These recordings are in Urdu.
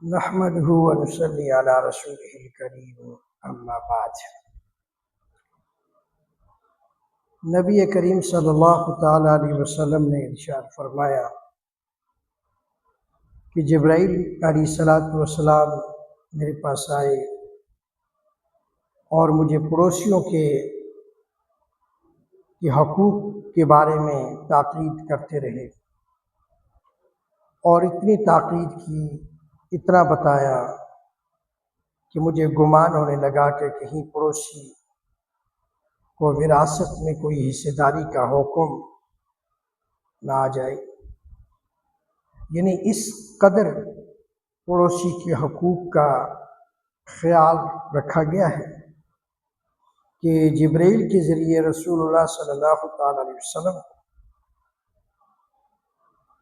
نحمده ونصلي على رسوله الكريم اما بعد۔ نبی کریم صلی اللہ تعالیٰ علیہ وسلم نے ارشاد فرمایا کہ جبرائیل علیہ السلام میرے پاس آئے اور مجھے پڑوسیوں کے حقوق کے بارے میں تاکید کرتے رہے، اور اتنی تاکید کی، اتنا بتایا کہ مجھے گمان ہونے لگا کہ کہیں پڑوسی کو وراثت میں کوئی حصہ داری کا حکم نہ آ جائے۔ یعنی اس قدر پڑوسی کے حقوق کا خیال رکھا گیا ہے کہ جبرائیل کے ذریعے رسول اللہ صلی اللہ تعالیٰ علیہ وسلم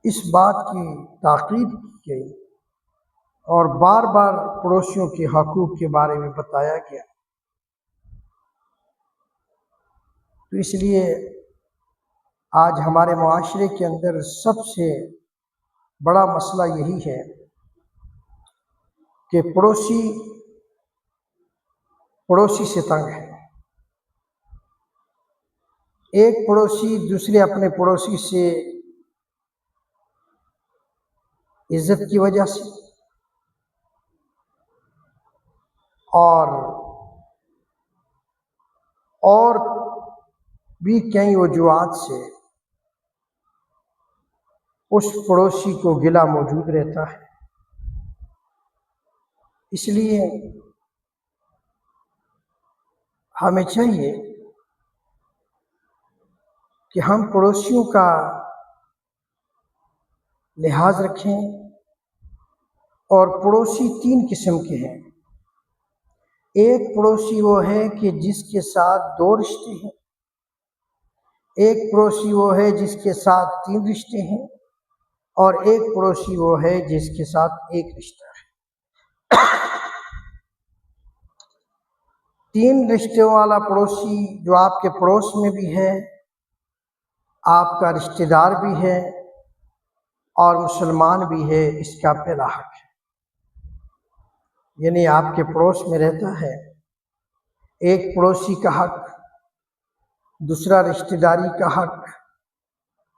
اس بات کی تاکید کی گئی اور بار بار پڑوسیوں کے حقوق کے بارے میں بتایا گیا۔ تو اس لیے آج ہمارے معاشرے کے اندر سب سے بڑا مسئلہ یہی ہے کہ پڑوسی سے تنگ ہے۔ ایک پڑوسی دوسرے اپنے پڑوسی سے عزت کی وجہ سے اور بھی کئی وجوہات سے اس پڑوسی کو گلہ موجود رہتا ہے۔ اس لیے ہمیں چاہیے کہ ہم پڑوسیوں کا لحاظ رکھیں، اور پڑوسی تین قسم کے ہیں۔ ایک پڑوسی وہ ہے کہ جس کے ساتھ دو رشتے ہیں، ایک پڑوسی وہ ہے جس کے ساتھ تین رشتے ہیں، اور ایک پڑوسی وہ ہے جس کے ساتھ ایک رشتہ ہے۔ تین رشتوں والا پڑوسی جو آپ کے پڑوس میں بھی ہے، آپ کا رشتہ دار بھی ہے اور مسلمان بھی ہے، اس کا پہلا حق ہے۔ یعنی آپ کے پڑوس میں رہتا ہے، ایک پڑوسی کا حق، دوسرا رشتہ داری کا حق،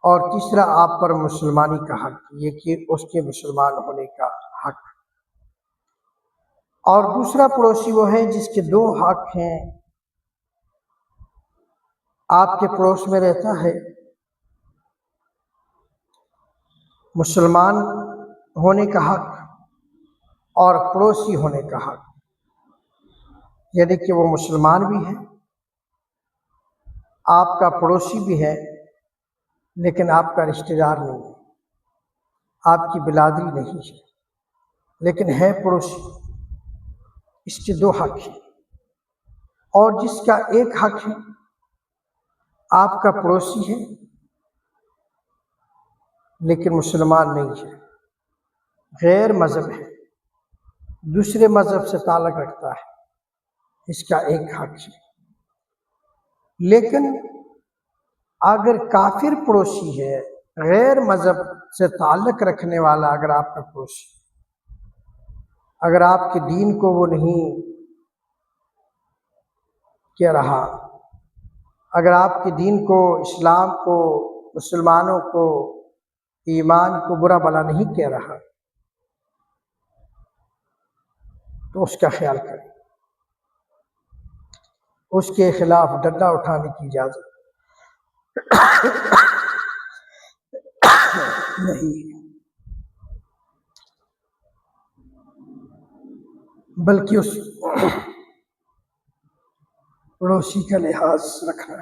اور تیسرا آپ پر مسلمانی کا حق، یہ کہ اس کے مسلمان ہونے کا حق۔ اور دوسرا پڑوسی وہ ہے جس کے دو حق ہیں۔ آپ کے پڑوس میں رہتا ہے، مسلمان ہونے کا حق اور پڑوسی ہونے کا حق، یعنی کہ وہ مسلمان بھی ہے، آپ کا پڑوسی بھی ہے، لیکن آپ کا رشتہ دار نہیں ہے، آپ کی برادری نہیں ہے، لیکن ہے پڑوسی۔ اس کے دو حق ہیں۔ اور جس کا ایک حق ہے، آپ کا پڑوسی ہے لیکن مسلمان نہیں ہے، غیر مذہب ہے، دوسرے مذہب سے تعلق رکھتا ہے، اس کا ایک حق ہے۔ لیکن اگر کافر پڑوسی ہے، غیر مذہب سے تعلق رکھنے والا، اگر آپ کا پڑوسی، اگر آپ کے دین کو وہ نہیں کہہ رہا، اگر آپ کے دین کو، اسلام کو، مسلمانوں کو، ایمان کو برا بھلا نہیں کہہ رہا، تو اس کا خیال کریں، اس کے خلاف ڈنڈا اٹھانے کی اجازت نہیں ہے، بلکہ اس پڑوسی کا لحاظ رکھنا۔